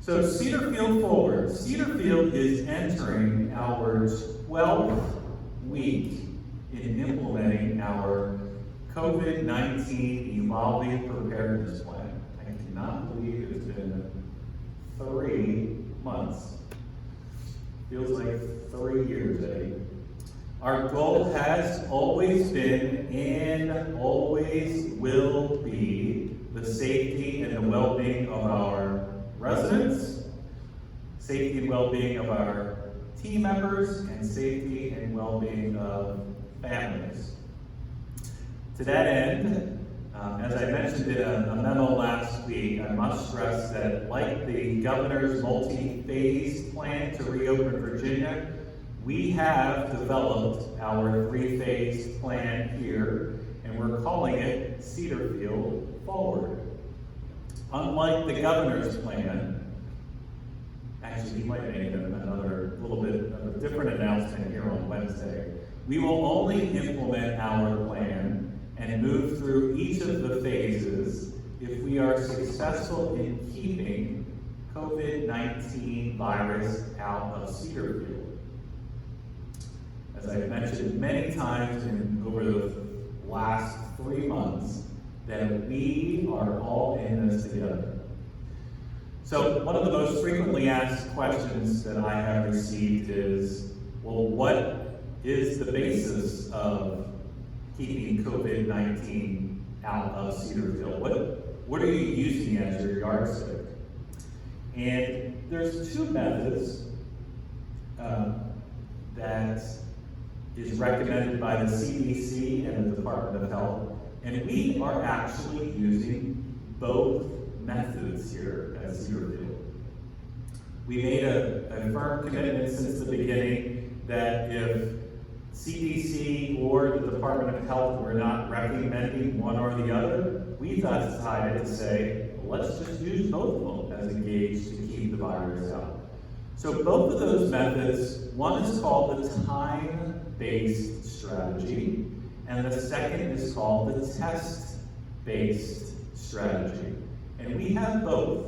So Cedarfield Forward. Cedarfield is entering our 12th week in implementing our COVID-19 Evolving Preparedness Plan. I cannot believe it's been 3 months. Feels like 3 years, eh? Our goal has always been and always will be the safety and the well-being of our residents, safety and well-being of our team members, and safety and well-being of families. To that end, as I mentioned in a memo last week, I must stress that like the governor's multi-phase plan to reopen Virginia, we have developed our 3-phase plan here, and we're calling it Cedarfield Forward. Unlike the governor's plan, actually he might make another little bit of a different announcement here on Wednesday, we will only implement our plan and move through each of the phases if we are successful in keeping COVID-19 virus out of Cedarfield. As I've mentioned many times over the last 3 months, that we are all in this together. So one of the most frequently asked questions that I have received is, well, what is the basis of keeping COVID-19 out of Cedarfield? What are you using as your yardstick? And there's 2 methods that is recommended by the CDC and the Department of Health, and we are actually using both methods here at Cedarfield. We made a firm commitment since the beginning that if CDC or the Department of Health were not recommending one or the other, we decided to say, well, let's just use both of them as a gauge to keep the virus out. So both of those methods, one is called the time-based strategy, and the second is called the test-based strategy. And we have both.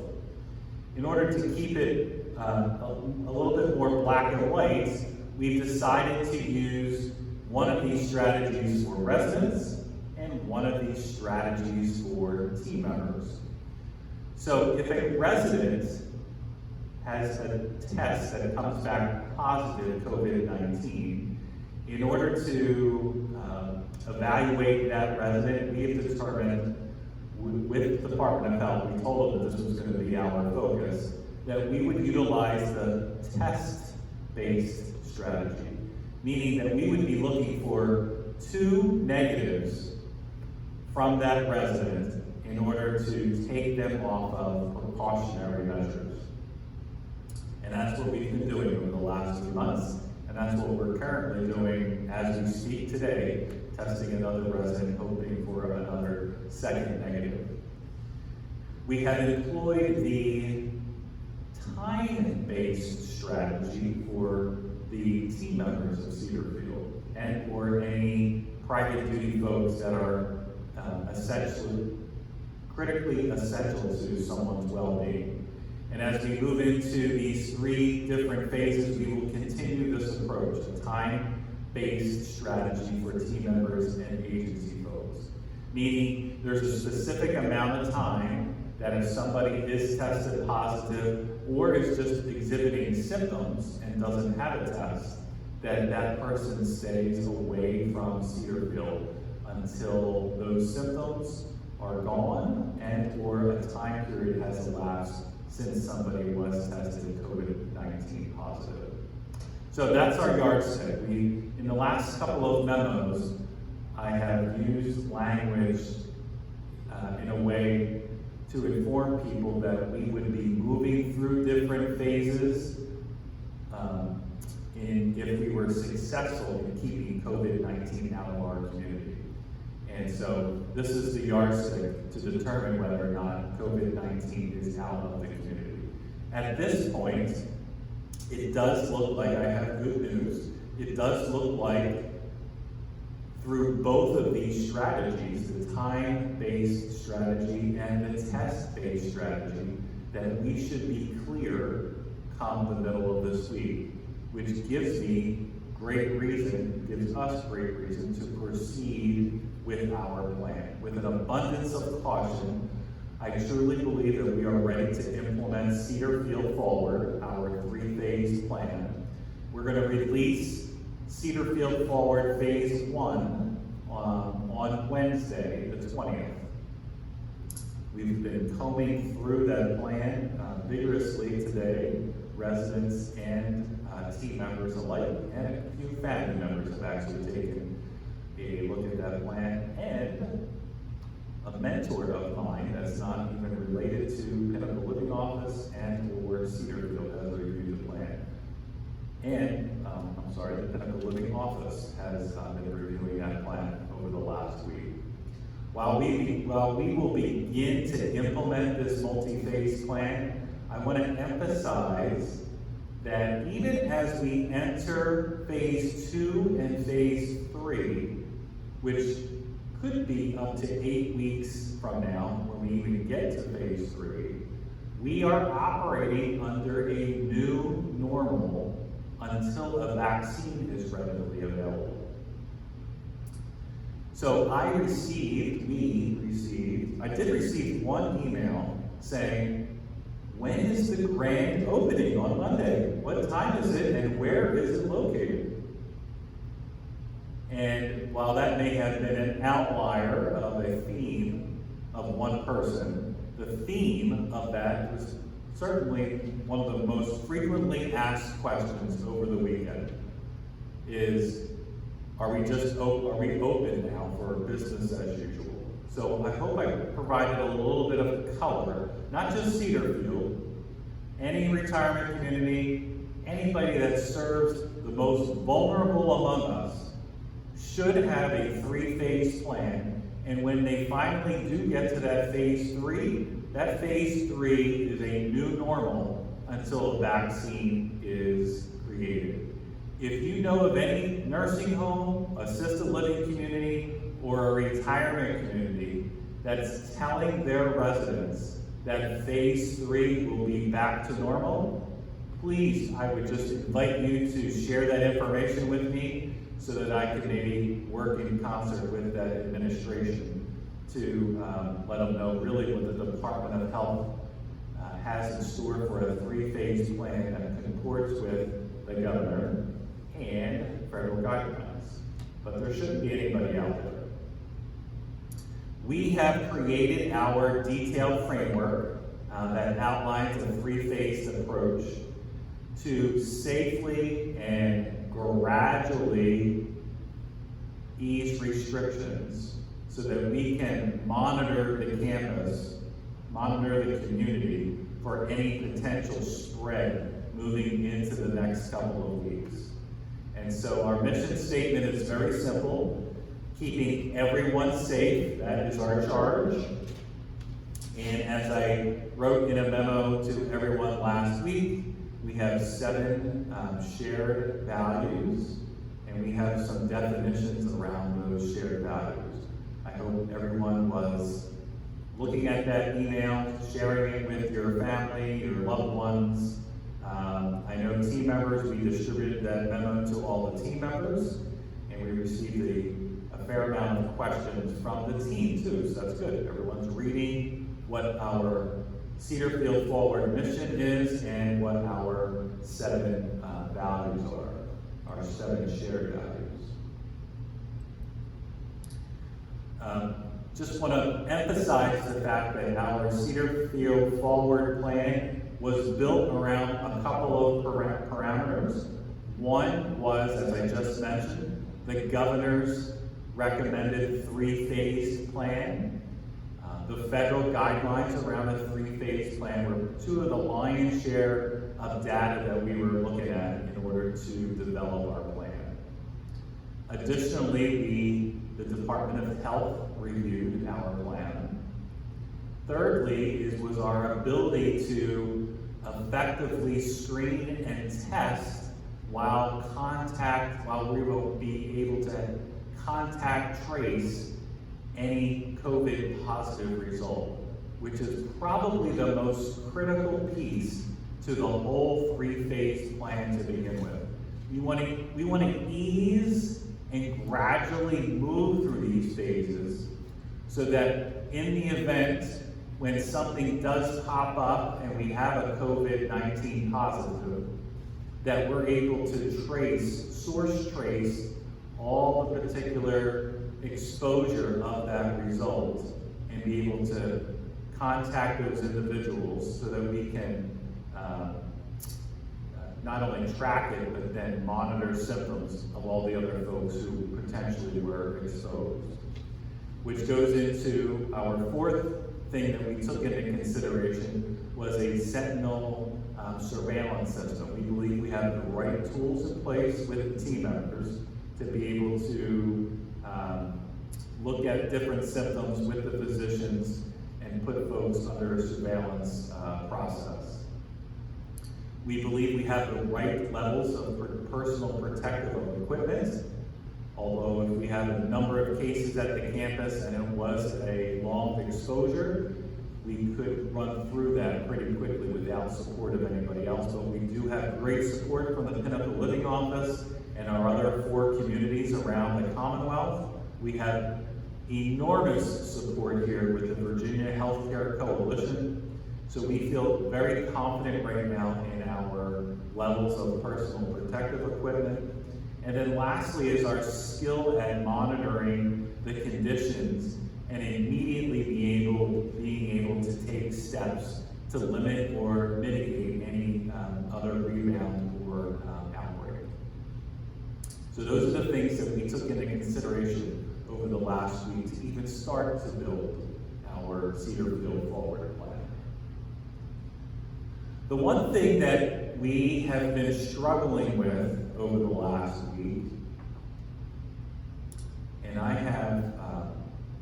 In order to keep it a little bit more black and white, we've decided to use one of these strategies for residents and one of these strategies for team members. So if a resident has a test that comes back positive COVID-19, in order to evaluate that resident, we have determined with the Department of Health, we told them that this was going to be our focus, that we would utilize the test-based strategy, meaning that we would be looking for 2 negatives from that resident in order to take them off of precautionary measures. And that's what we've been doing over the last 2 months, and that's what we're currently doing as we speak today, testing another resident, hoping for another second negative. We have employed the time-based strategy for the team members of Cedarfield and for any private duty folks that are critically essential to someone's well-being. And as we move into these 3 different phases, we will continue this approach, a time-based strategy for team members and agency folks. Meaning, there's a specific amount of time that if somebody is tested positive or is just exhibiting symptoms and doesn't have a test, that that person stays away from Cedarfield until those symptoms are gone and or a time period has elapsed since somebody was tested COVID-19 positive. So that's our yardstick. In the last couple of memos, I have used language in a way to inform people that we would be moving through different phases if we were successful in keeping COVID-19 out of our community. And so this is the yardstick to determine whether or not COVID-19 is out of the community. At this point, it does look like I have good news. It does look like through both of these strategies, the time-based strategy and the test-based strategy, that we should be clear come the middle of this week, which gives us great reason to proceed with our plan. With an abundance of caution, I truly believe that we are ready to implement Cedar Field Forward, our three-phase plan. We're going to release Cedar Field Forward Phase 1 on Wednesday, the 20th. We've been combing through that plan vigorously today. Residents and team members alike, and a few family members have actually taken a look at that plan, and a mentor of mine that's not even related to Pinnacle Living Office and or Cedarfield has reviewed the plan. And, the Pinnacle Living Office has been reviewing that plan over the last week. While we will begin to implement this multi-phase plan, I want to emphasize that even as we enter Phase 2 and Phase 3, which could be up to 8 weeks from now when we even get to Phase 3, we are operating under a new normal until a vaccine is readily available. So I did receive one email saying, when is the grand opening on Monday? What time is it and where is it located? And while that may have been an outlier of a theme of one person, the theme of that was certainly one of the most frequently asked questions over the weekend is, are we open now for business as usual? So I hope I provided a little bit of color, not just Cedarfield, any retirement community, anybody that serves the most vulnerable among us should have a three-phase plan. And when they finally do get to that Phase 3 is a new normal until a vaccine is created. If you know of any nursing home, assisted living community, or a retirement community that's telling their residents that Phase 3 will be back to normal, please, I would just invite you to share that information with me so that I can maybe work in concert with that administration to let them know really what the Department of Health has in store for a three-phase plan that comports with the governor and federal guidelines. But there shouldn't be anybody out there. We have created our detailed framework that outlines a three-phase approach to safely and gradually ease restrictions so that we can monitor the campus, monitor the community for any potential spread moving into the next couple of weeks. And so our mission statement is very simple: keeping everyone safe, that is our charge. And as I wrote in a memo to everyone last week, we have 7 shared values, and we have some definitions around those shared values. I hope everyone was looking at that email, sharing it with your family, your loved ones. I know team members, we distributed that memo to all the team members, and we received a fair amount of questions from the team too, so that's good. Everyone's reading what our Cedarfield Forward mission is and what our 7 values are, our 7 shared values. Just want to emphasize the fact that our Cedarfield Forward plan was built around a couple of parameters. One was, as I just mentioned, the governor's recommended 3-phase plan. The federal guidelines around a 3-phase plan were 2 of the lion's share of data that we were looking at in order to develop our plan. Additionally, the Department of Health reviewed our plan. Thirdly, was our ability to effectively screen and test while we will be able to contact trace any COVID positive result, which is probably the most critical piece to the whole three-phase plan to begin with. We want to ease and gradually move through these phases so that in the event when something does pop up and we have a COVID-19 positive, that we're able to source trace all the particular exposure of that result and be able to contact those individuals so that we can not only track it, but then monitor symptoms of all the other folks who potentially were exposed. Which goes into our fourth thing that we took into consideration was a sentinel surveillance system. We believe we have the right tools in place with the team members to be able to look at different symptoms with the physicians and put folks under a surveillance process. We believe we have the right levels of personal protective equipment, although if we have a number of cases at the campus and it was a long exposure, we could run through that pretty quickly without support of anybody else. But we do have great support from the Pinnacle Living Office and our other 4 communities around the Commonwealth. We have enormous support here with the Virginia Healthcare Coalition. So we feel very confident right now in our levels of personal protective equipment. And then lastly is our skill at monitoring the conditions and immediately being able to take steps to limit or mitigate any other rebound or outbreak. So those are the things that we took into consideration over the last week to even start to build our Cedarfield Forward plan. The one thing that we have been struggling with over the last week, and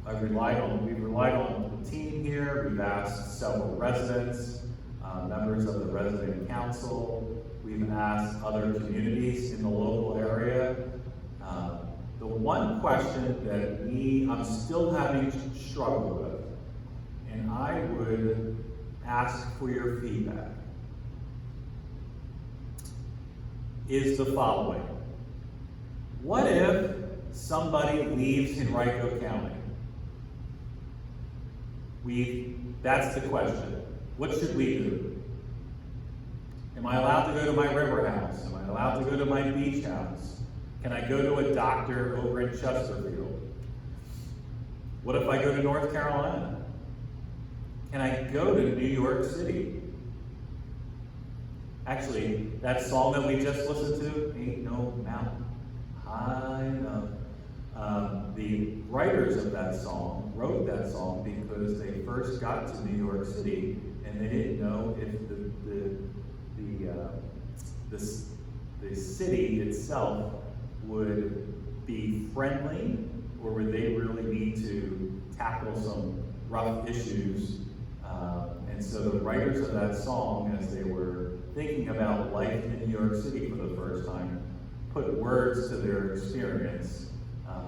we've relied on the team here. We've asked several residents, members of the resident council. We've asked other communities in the local area. The one question that I'm still having struggle with, and I would ask for your feedback, is the following. What if somebody leaves Henrico County? That's the question. What should we do? Am I allowed to go to my river house? Am I allowed to go to my beach house? Can I go to a doctor over in Chesterfield? What if I go to North Carolina? Can I go to New York City? Actually, that song that we just listened to, Ain't No Mountain High Enough. The writers of that song wrote that song because they first got to New York City and they didn't know if the city itself would be friendly or would they really need to tackle some rough issues. And so the writers of that song, as they were thinking about life in New York City for the first time, put words to their experience,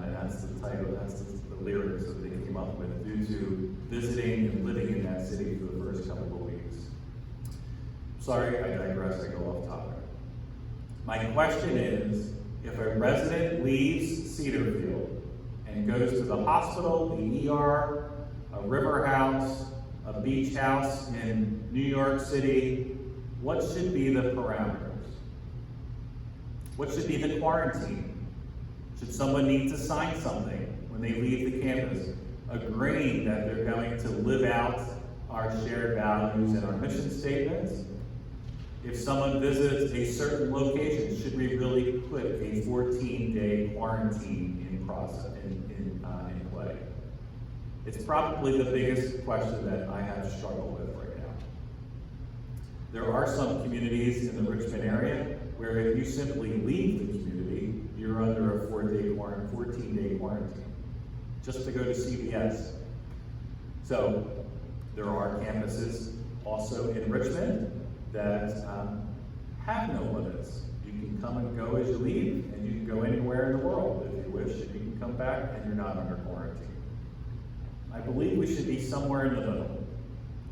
and that's the title, that's the lyrics that they came up with due to visiting and living in that city for the first couple of weeks. Sorry, I digress, I go off topic. My question is, if a resident leaves Cedarfield and goes to the hospital, the ER, a river house, a beach house in New York City, what should be the parameters? What should be the quarantine? Should someone need to sign something when they leave the campus, agreeing that they're going to live out our shared values and our mission statements? If someone visits a certain location, should we really put a 14-day quarantine in play? It's probably the biggest question that I have struggled with right now. There are some communities in the Richmond area where if you simply leave the community, you're under a 14-day quarantine, just to go to CVS. So there are campuses also in Richmond that have no limits. You can come and go as you leave, and you can go anywhere in the world if you wish, and you can come back and you're not under quarantine. I believe we should be somewhere in the middle.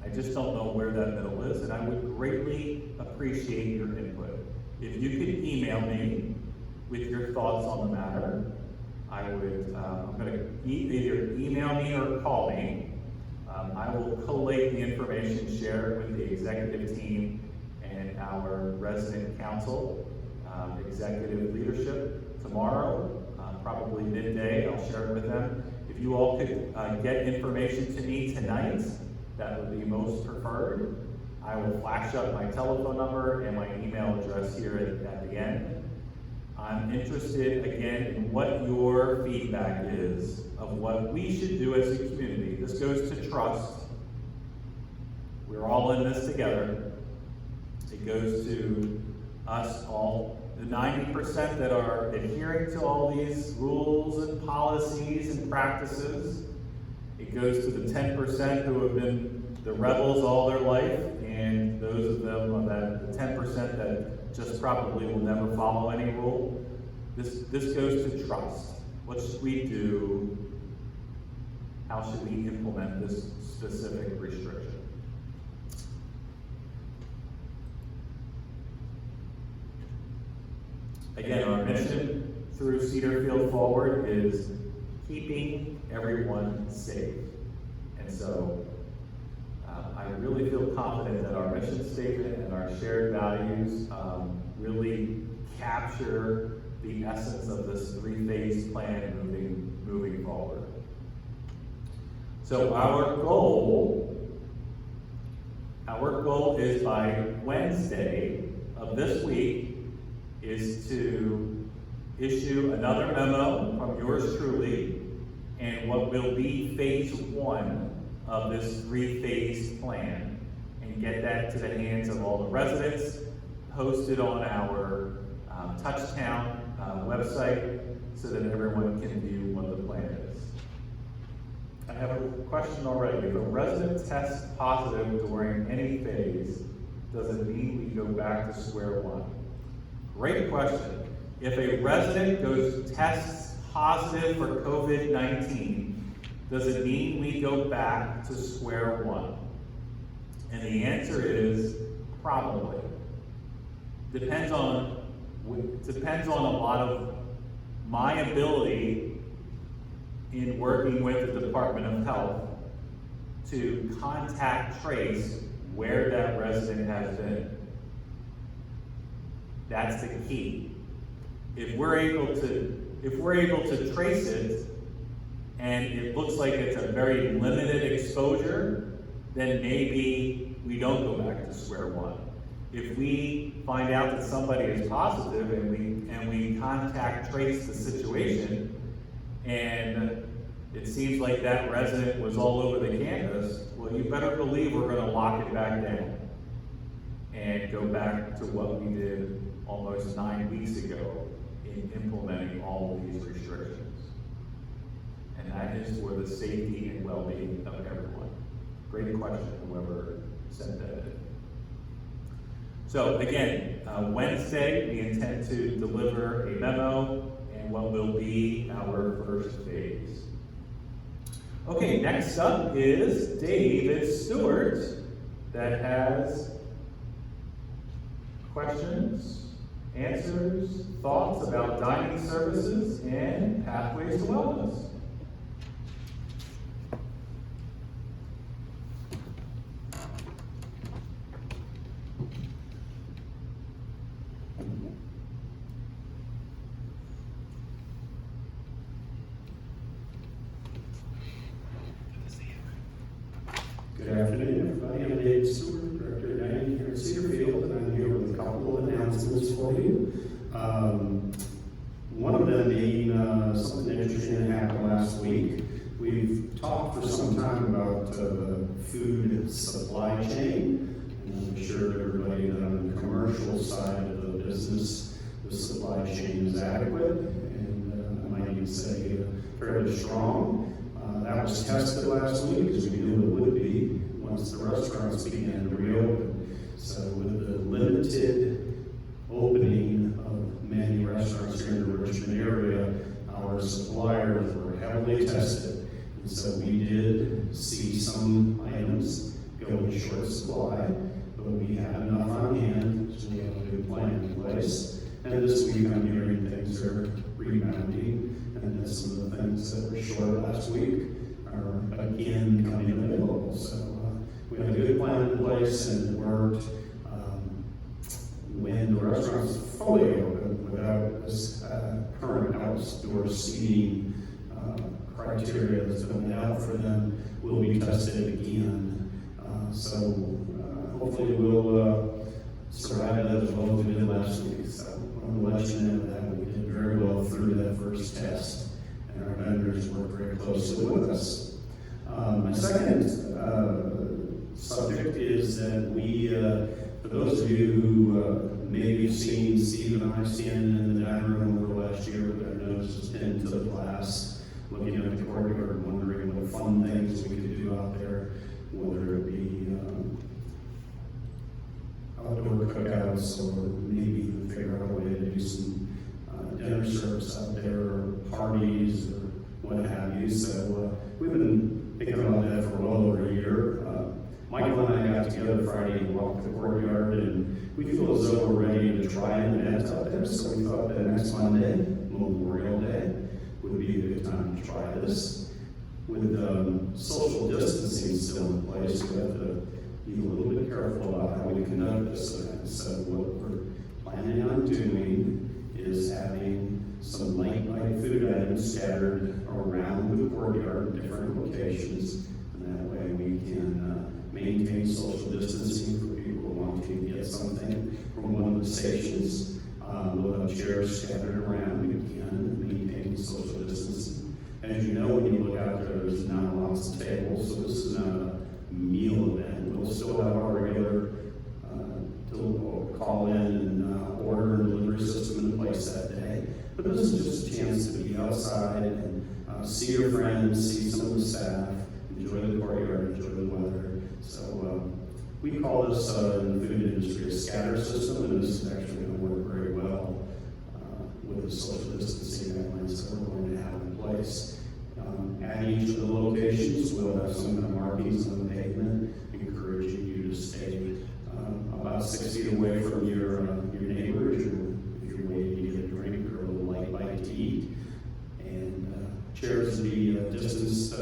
I just don't know where that middle is, and I would greatly appreciate appreciate your input. If you could email me with your thoughts on the matter, I would, I'm gonna either email me or call me. I will collate the information, share it with the executive team and our resident council, executive leadership tomorrow, probably midday. I'll share it with them. If you all could get information to me tonight, that would be most preferred. I will flash up my telephone number and my email address here at the end. I'm interested, again, in what your feedback is of what we should do as a community. This goes to trust. We're all in this together. It goes to us all, the 90% that are adhering to all these rules and policies and practices. It goes to the 10% who have been the rebels all their life, and those of them, that the 10% that just probably will never follow any rule. This goes to trust. What should we do? How should we implement this specific restriction? Again, our mission through Cedarfield Forward is keeping everyone safe. And so I really feel confident that our mission statement and our shared values really capture the essence of this three-phase plan moving forward. So our goal is by Wednesday of this week is to issue another memo from yours truly and what will be phase 1 of this three-phase plan, and get that to the hands of all the residents, posted on our Touchtown website so that everyone can view what the plan is. I have a question already. If a resident tests positive during any phase, does it mean we go back to square one? Great question. If a resident tests positive for COVID-19, does it mean we go back to square one? And the answer is probably. Depends on a lot of my ability in working with the Department of Health to contact trace where that resident has been. That's the key. If we're able to trace it, and it looks like it's a very limited exposure, then maybe we don't go back to square one. If we find out that somebody is positive and we contact trace the situation, and it seems like that resident was all over the campus, well, you better believe we're going to lock it back down and go back to what we did almost 9 weeks ago in implementing all of these restrictions. And that is for the safety and well-being of everyone. Great question, whoever sent that in. So again, Wednesday, we intend to deliver a memo and what will be our first phase. Okay, next up is David Stewart that has questions, answers, thoughts about dining services and pathways to wellness. Good afternoon, everybody. I'm David Stewart, Director of Dining here at Cedarfield, and I'm here with a couple of announcements for you. One of them being something interesting that happened last week. We've talked for some time about the food supply chain, and I'm sure everybody that on the commercial side of the business, the supply chain is adequate, and I might even say fairly strong. That was tested last week, as we knew it would be once the restaurants began to reopen. So with the limited opening of many restaurants here in the Richmond area, our suppliers were heavily tested. And so we did see some items go in short supply, but but we have enough on hand, so we have a good plan in place. And this week I'm hearing things are rebounding, and that some of the things that were short last week are again coming available. So we have a good plan in place, and it worked. When the restaurant's fully open without this current outdoor seating criteria that's been laid out for them, will be tested again. Hopefully we'll survive that as well as we did last week. So I'm going to let you know that we did very well through that first test, and our vendors worked very closely with us. My second subject is that we, for those of you who maybe have seen Steve and I standing in the dining room over the last year with our noses pinned to the glass, looking at the courtyard and wondering what fun things we could do out there, whether it be outdoor cookouts, or maybe even figure out a way to do some dinner service out there, or parties, or what have you. So we've been thinking about that for well over a year. Michael and I got together Friday and walked the courtyard, and we feel as though we're ready to try an event out there. So we thought that next Monday, Memorial Day, would be a good time to try this. With social distancing still in place, we have to be a little bit careful about how we conduct this event. So what we're planning on doing is having some late night food items scattered around the courtyard in different locations, and that way we can maintain social distancing for people wanting to get something from one of the stations. We'll have chairs scattered around, again, maintaining social distancing. As you know, when you look out there, there's not lots of tables, so this is not a meal event. We'll still have our regular call in and order and delivery system in place that day. But this is just a chance to be outside and see your friends, see some of the staff, enjoy the courtyard, enjoy the weather. So we call this in the food industry a scatter system, and this is actually going to work very well with the social distancing guidelines that we're going to have in place. At each of the locations, we'll have some kind of markings on the pavement encouraging you to stay about 6 feet away from your neighbors, or if you're waiting to get a drink or a little light bite to eat. And chairs to be distanced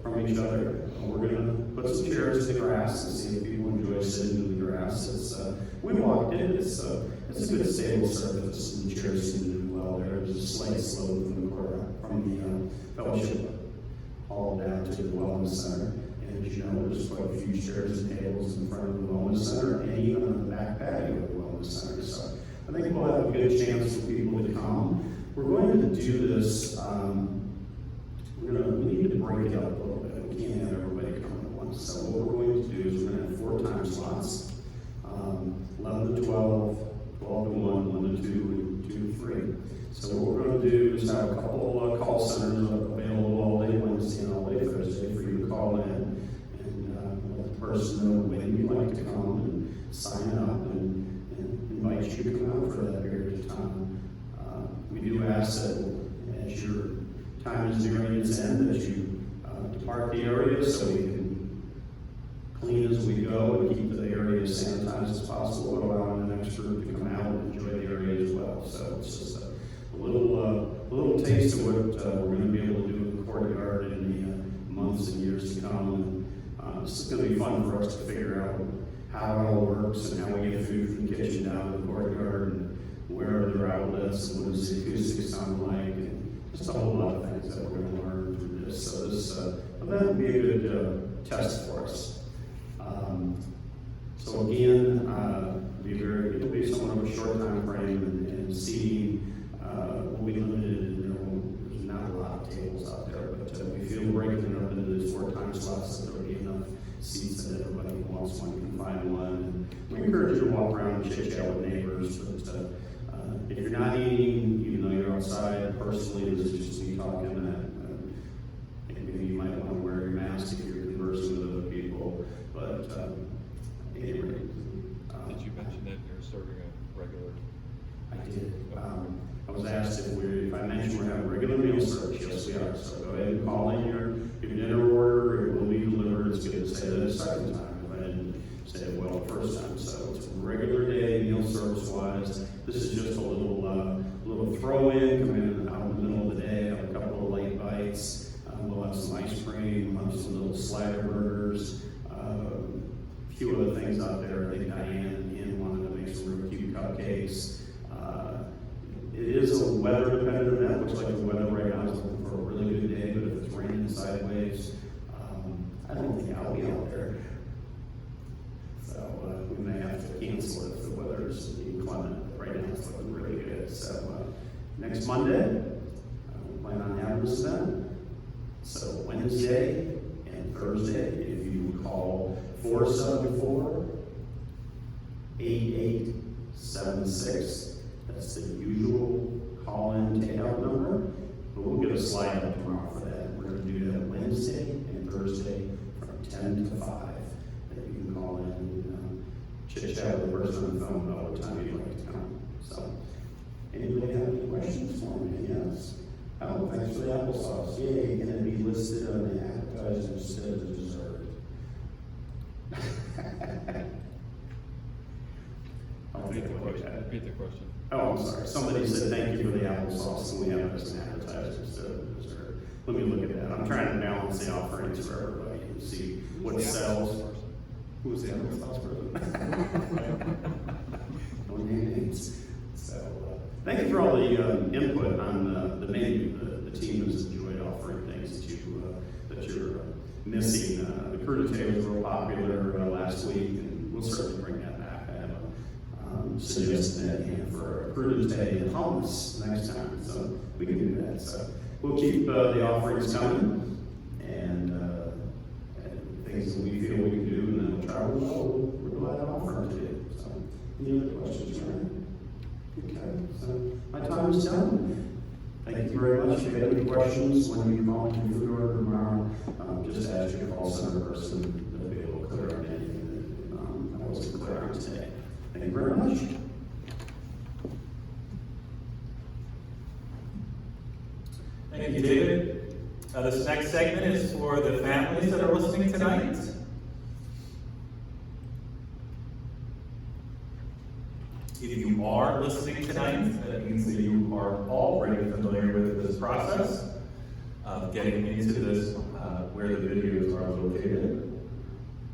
from each other. We're going to put some chairs in the grass and see if people enjoy sitting in the grass. We walked in, it's a good stable surface, and the chairs seem to do well there. There's a slight slope from the fellowship hall down to the wellness center. And as you know, there's quite a few chairs and tables in front of the wellness center, and even on the back patio of the wellness center. So I think we'll have a good chance for people to come. We're going to do this, we need to break it up a little bit. We can't have everybody come at once. So what we're going to do is we're going to have 4 time slots, 11 to 12, 12 to 1, 1 to 2, and 2 to 3. So what we're going to do is have a couple call centers available all day Wednesday and all day Thursday for you to call in and let the person know when you'd like to come and sign up and invite you to come out for that period of time. We do ask that as your time is nearing its end that you depart the area so we can clean as we go and keep the area as sanitized as possible, allowing the next group to come out and enjoy the area as well. So it's just a little taste of what we're going to be able to do in the courtyard in the months and years to come. And this is going to be fun for us to figure out how it all works and how we get food from the kitchen down to the courtyard and where are their outlets and what does the acoustics sound like, and just a whole lot of things that we're going to learn through this. So this event will be a good test for us. So again, it'll be somewhat of a short time frame, and seating will be limited, and there's not a lot of tables out there, but we feel breaking it up into these 4 time slots that there will be enough seats that everybody who wants one can find one. And we encourage you to walk around and chit chat with neighbors, but if you're not eating, even though you're outside, personally, this is just me talking, maybe you might want to wear your mask if you're conversing with other people, but anyway. Did you mention that you're serving a regular? I did. I was asked if I mentioned we're having regular meal service. Yes, we are. So go ahead and call in your dinner order. It will be delivered. It's good to say that a second time if I didn't said it well the first time. So it's a regular day meal service wise. This is just a little throw in, come in out in the middle of the day, have a couple of light bites. We'll have some ice cream, we'll have some little slider burgers, a few other things out there. I think Diane wanted to make some real cute cupcakes. It is a weather dependent event. Looks like the weather right now is looking for a really good day, but if it's raining sideways, I don't think I'll be out there. So we may have to cancel it if the weather is inclement. Right now it's looking really good. So next Monday, we plan on having this event. So Wednesday and Thursday, if you call 474-8876, that's the usual call-in takeout number. But we'll get a slide up tomorrow for that. We're going to do that Wednesday and Thursday from 10 to 5. That you can call in and chit-chat with the person on the phone about what time you'd like to come. So, anybody have any questions for me? Yes? Oh, thanks for the applesauce. Yay, can it be listed on the appetizer instead of the dessert? I'll take a look at it. Repeat the question. Oh, I'm sorry. Somebody said thank you for the applesauce, and we have it as an appetizer instead of dessert. Let me look at that. I'm trying to balance the offerings for everybody and see what sells. Who's the applesauce person? No names. So, thank you for all the input on the menu. The team has enjoyed offering things that you're missing. The crudité was real popular last week, and we'll certainly bring that back. I have a suggestion at hand for a crudité and hummus next time, so we can do that. So we'll keep the offerings coming, and things that we feel we can do, and then we'll try what we're glad to offer them to you. So, any other questions, Ryan? Okay, so my time is done. Thank you very much. If you have any questions when you call in food order tomorrow, just ask your call center person to be able to clear on anything that I wasn't clear on today. Thank you very much. Thank you, David. This next segment is for the families that are listening tonight. If you are listening tonight, that means that you are already familiar with this process of getting into this, where the videos are located.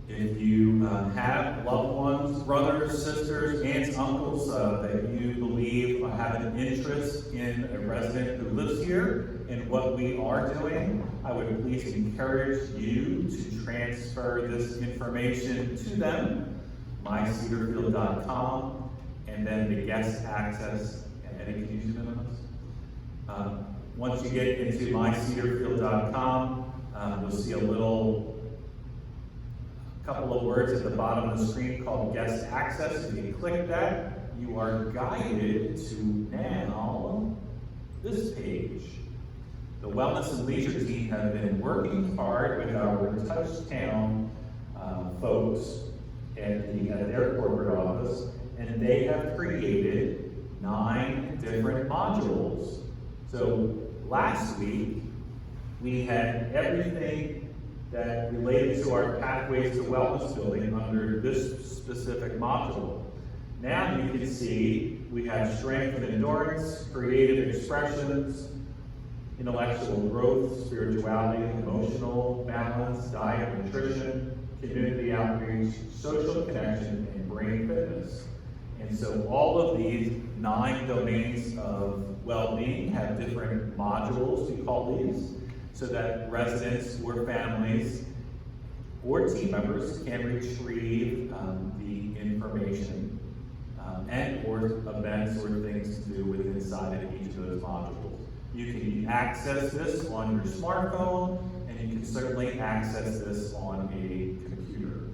If you have loved ones, brothers, sisters, aunts, uncles that you believe have an interest in a resident who lives here and what we are doing, I would please encourage you to transfer this information to them, mycedarfield.com. And then the guest access, and Eddie, can you zoom in on this? Once you get into mycedarfield.com, you'll see a couple of words at the bottom of the screen called guest access. If you click that, you are guided to now this page. The Wellness and Leisure team have been working hard with our Touchtown folks at their corporate office, and they have created 9 different modules. So last week, we had everything that related to our Pathways to Wellness building under this specific module. Now you can see we have strength and endurance, creative expressions, intellectual growth, spirituality, emotional balance, diet, nutrition, community outreach, social connection, and brain fitness. And so all of these 9 domains of well-being have different modules, we call these, so that residents or families or team members can retrieve the information and or events or things to do with inside of each of those modules. You can access this on your smartphone, and you can certainly access this on a computer.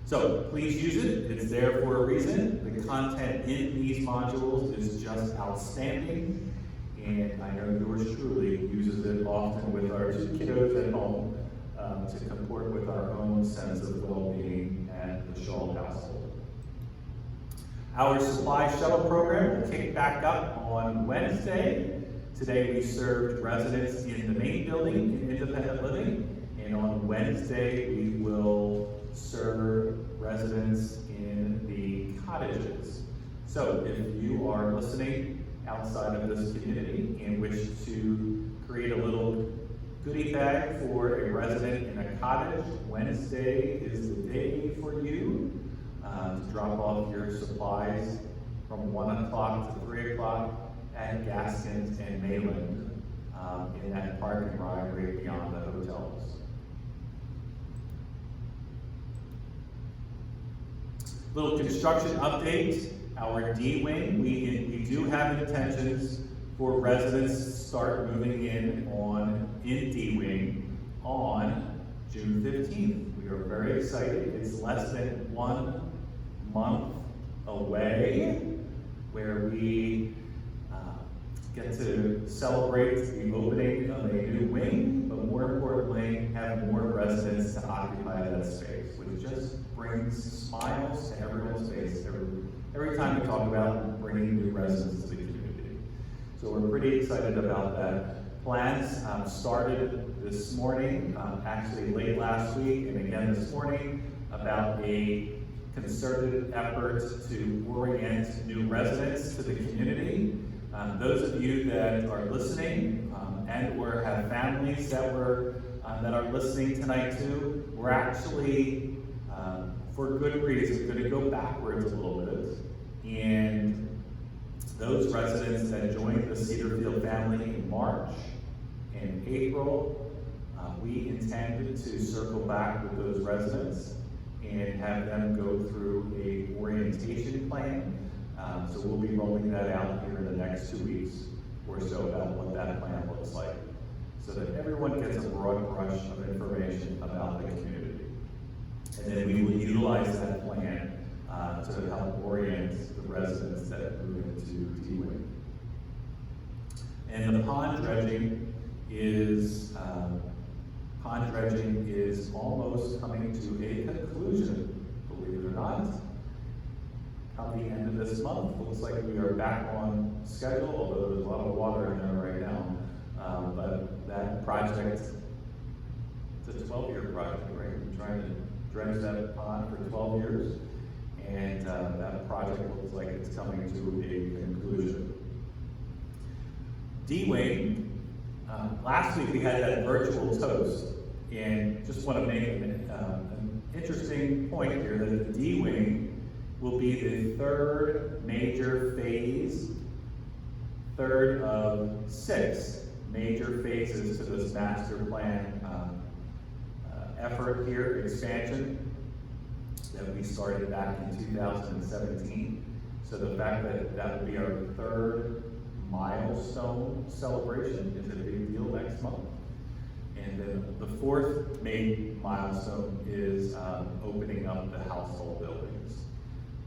So please use it. It's there for a reason. The content in these modules is just outstanding, and I know yours truly uses it often with our 2 kiddos at home to comport with our own sense of well-being at the Shaw household. Our supply shuttle program will kick back up on Wednesday. Today we served residents in the main building in independent living, and on Wednesday we will serve residents in the cottages. So if you are listening outside of this community and wish to create a little goodie bag for a resident in a cottage, Wednesday is the day for you to drop off your supplies from 1 o'clock to 3 o'clock at Gaskins and Mayland in that parking lot right beyond the hotels. Little construction update, our D wing, we do have intentions for residents to start moving in D wing on June 15th. We are very excited. It's less than 1 month away where we get to celebrate the opening of a new wing, but more importantly, have more residents to occupy that space, which just brings smiles to everyone's face every time we talk about bringing new residents to the community. So we're pretty excited about that. Plans started this morning, actually late last week, and again this morning, about a concerted effort to orient new residents to the community. Those of you that are listening and or have families that are listening tonight too, we're actually, for good reason, going to go backwards a little bit. And those residents that joined the Cedarfield family in March and April, we intended to circle back with those residents and have them go through a orientation plan. So we'll be rolling that out here in the next 2 weeks or so about what that plan looks like, so that everyone gets a broad brush of information about the community. And then we will utilize that plan to help orient the residents that move into D-Wing. And the pond dredging is almost coming to a conclusion, believe it or not. Come the end of this month, looks like we are back on schedule, although there's a lot of water in there right now. But that project, it's a 12-year project, right? We're trying to dredge that pond for 12 years, and that project looks like it's coming to a conclusion. D-Wing, last week we had that virtual toast, and just want to make an interesting point here that the D-Wing will be the third major phase, third of 6 major phases to this master plan effort here, expansion, that we started back in 2017. So the fact that that will be our 3rd milestone celebration is a big deal next month. And then the 4th main milestone is opening up the household buildings,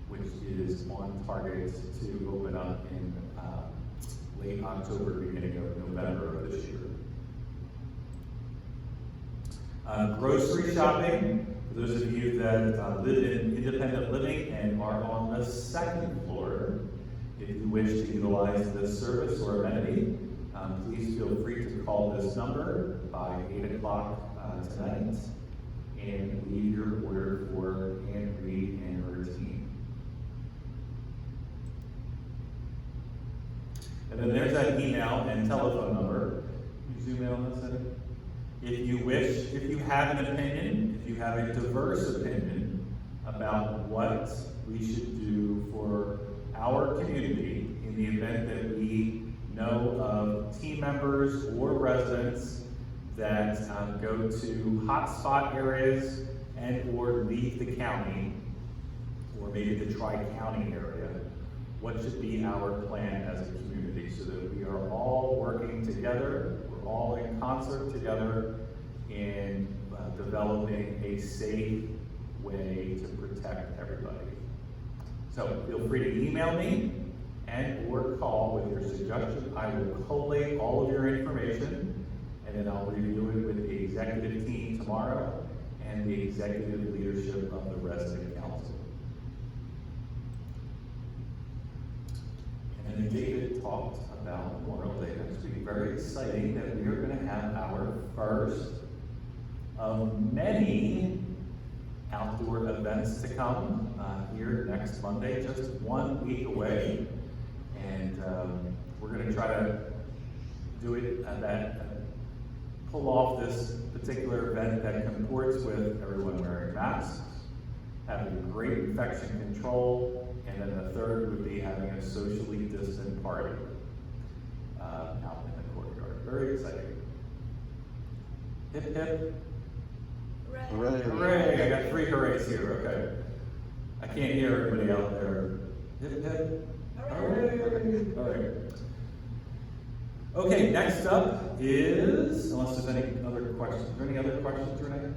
which is on target to open up in late October, beginning of November of this year. Grocery shopping, for those of you that live in independent living and are on the 2nd floor, if you wish to utilize this service or amenity, please feel free to call this number by 8 o'clock tonight and leave your order for Ann Reed and her team. And then there's that email and telephone number. Can you zoom in on this? If you wish, if you have an opinion, if you have a diverse opinion about what we should do for our community in the event that we know of team members or residents that go to hotspot areas and or leave the county, or maybe the Tri-County area, what should be our plan as a community so that we are all working together, we're all in concert together in developing a safe way to protect everybody. So feel free to email me and or call with your suggestion. I will collate all of your information, and then I'll review it with the executive team tomorrow and the executive leadership of the resident council. And then David talked about Memorial Day next week. Very exciting that we are going to have our first of many outdoor events to come here next Monday, just 1 week away. And we're going to try to do it pull off this particular event that comports with everyone wearing masks, having great infection control, and then the third would be having a socially distant party out in the courtyard. Very exciting. Hip hip. Hooray. Hooray! I got 3 hoorays here, okay. I can't hear everybody out there. Hip hip. Hooray! All right. Okay, next up is, unless there's any other questions, are there any other questions, Renee?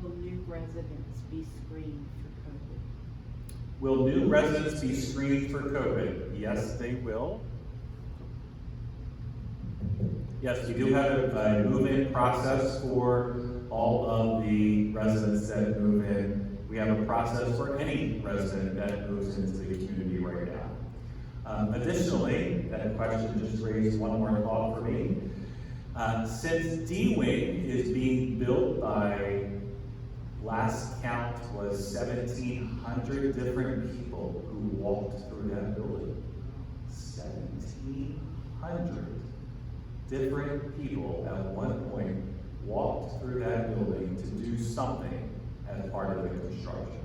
Will new residents be screened for COVID? Will new residents be screened for COVID? Yes, they will. Yes, we do have a move-in process for all of the residents that move in. We have a process for any resident that moves into the community right now. Additionally, that question just raised one more thought for me. Since D-Wing is being built by, last count was 1,700 different people who walked through that building. 1,700 different people at one point walked through that building to do something as part of the construction.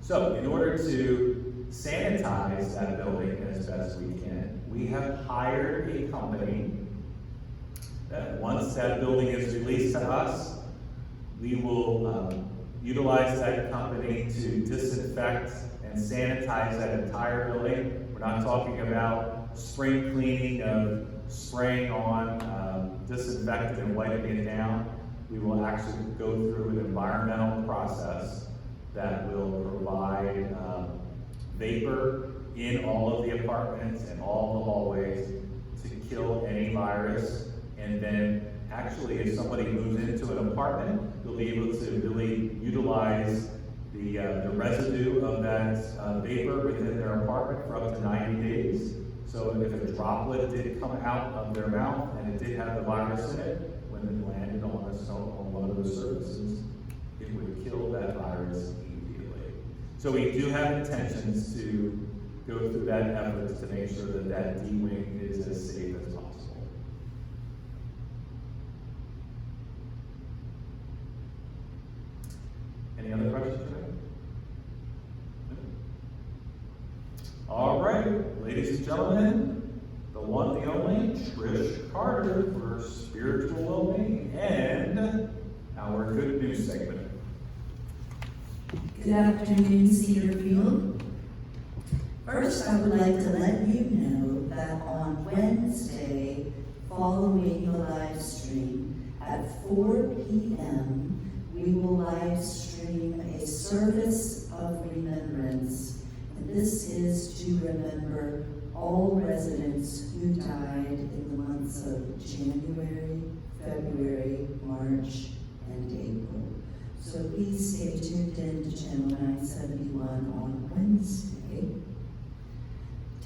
So in order to sanitize that building as best we can, we have hired a company that once that building is released to us, we will utilize that company to disinfect and sanitize that entire building. We're not talking about spring cleaning of spraying on disinfectant and wiping it down. We will actually go through an environmental process that will provide vapor in all of the apartments and all the hallways to kill any virus. And then actually, if somebody moves into an apartment, they'll be able to really utilize the residue of that vapor within their apartment for up to 90 days. So if a droplet did come out of their mouth and it did have the virus in it, when it landed on one of those surfaces, it would kill that virus immediately. So we do have intentions to go through that effort to make sure that that D-Wing is as safe as possible. Any other questions today? All right, ladies and gentlemen, the one, the only, Trish Carter for spiritual well-being and our good news segment. Good afternoon, Cedarfield. First, I would like to let you know that on Wednesday, following the live stream at 4 p.m., we will live stream a service of remembrance. And this is to remember all residents who died in the months of January, February, March, and April. So please stay tuned in to Channel 971 on Wednesday.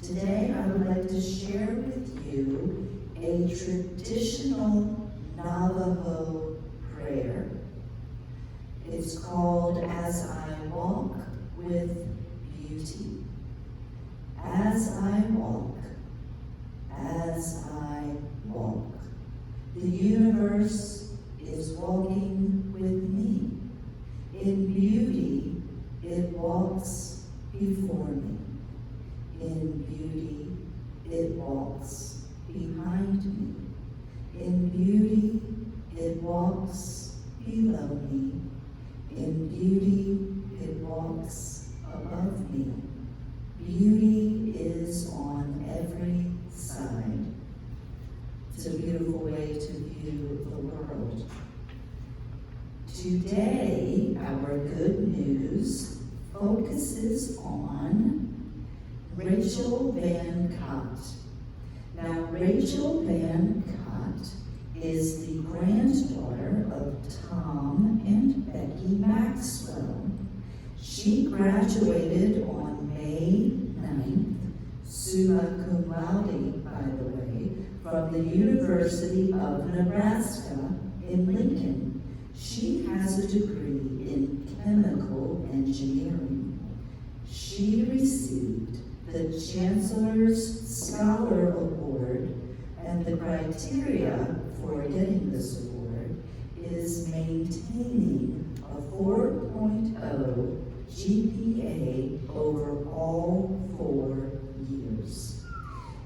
Today I would like to share with you a traditional Navajo prayer. It's called As I Walk with Beauty. As I walk, as I walk, the universe is walking with me. In beauty, it walks before me. In beauty, it walks behind me. In beauty, it walks below me. In beauty, it walks above me. Beauty is on every side. It's a beautiful way to view the world. Today, our good news focuses on Rachel Van Cott. Now, Rachel Van Cott is the granddaughter of Tom and Becky Maxwell. She graduated on May 9th, summa cum laude, by the way, from the University of Nebraska in Lincoln. She has a degree in chemical engineering. She received the Chancellor's Scholar Award, and the criteria for getting this award is maintaining a 4.0 GPA over all 4 years.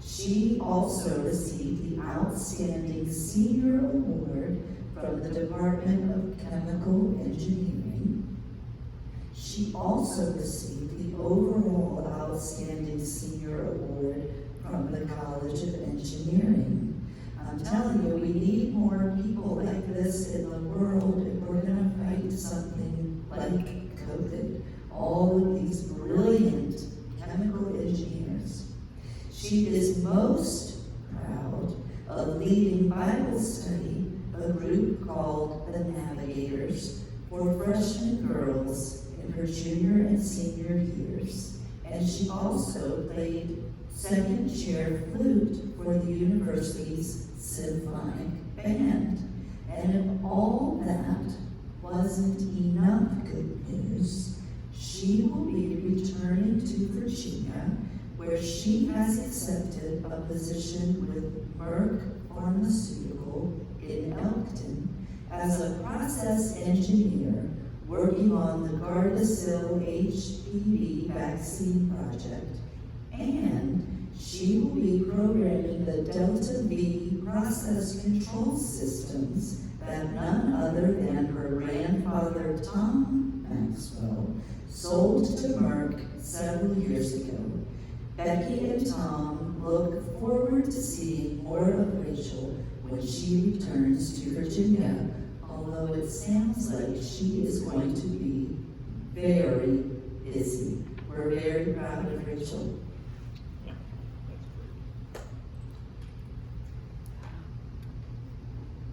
She also received the Outstanding Senior Award from the Department of Chemical Engineering. She also received the overall Outstanding Senior Award from the College of Engineering. I'm telling you, we need more people like this in the world if we're gonna fight something like COVID. All of these brilliant chemical engineers. She is most proud of leading Bible study, a group called the Navigators, for freshman girls in her junior and senior years. And she also played second chair flute for the university's symphonic band. And if all that wasn't enough good news, she will be returning to Virginia, where she has accepted a position with Merck Pharmaceutical in Elkton as a process engineer working on the Gardasil HPV vaccine project. And she will be programming the Delta V process control systems that none other than her grandfather, Tom Maxwell, sold to Merck several years ago. Becky and Tom look forward to seeing more of Rachel when she returns to Virginia, although it sounds like she is going to be very busy. We're very proud of Rachel.